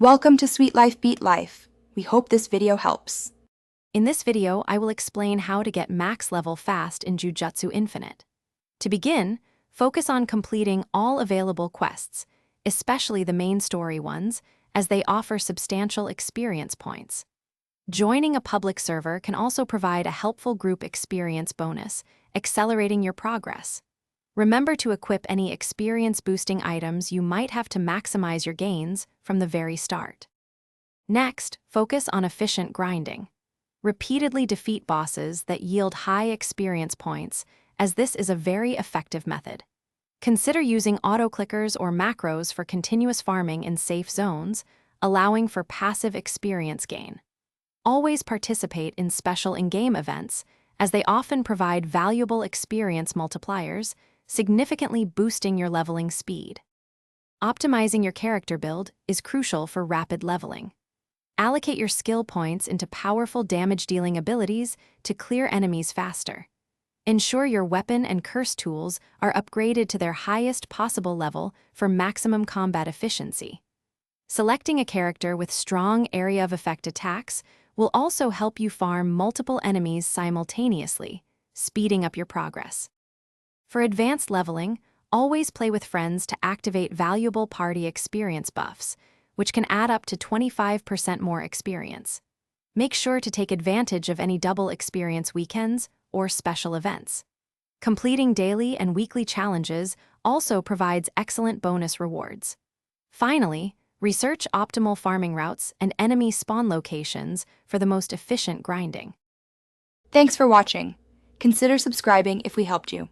Welcome to Sweet Life Beat Life. We hope this video helps. In this video, I will explain how to get max level fast in Jujutsu Infinite. To begin, focus on completing all available quests, especially the main story ones, as they offer substantial experience points. Joining a public server can also provide a helpful group experience bonus, accelerating your progress. Remember to equip any experience-boosting items you might have to maximize your gains from the very start. Next, focus on efficient grinding. Repeatedly defeat bosses that yield high experience points, as this is a very effective method. Consider using auto-clickers or macros for continuous farming in safe zones, allowing for passive experience gain. Always participate in special in-game events, as they often provide valuable experience multipliers, significantly boosting your leveling speed. Optimizing your character build is crucial for rapid leveling. Allocate your skill points into powerful damage-dealing abilities to clear enemies faster. Ensure your weapon and curse tools are upgraded to their highest possible level for maximum combat efficiency. Selecting a character with strong area of effect attacks will also help you farm multiple enemies simultaneously, speeding up your progress. For advanced leveling, always play with friends to activate valuable party experience buffs, which can add up to 25% more experience. Make sure to take advantage of any double experience weekends or special events. Completing daily and weekly challenges also provides excellent bonus rewards. Finally, research optimal farming routes and enemy spawn locations for the most efficient grinding. Thanks for watching. Consider subscribing if we helped you.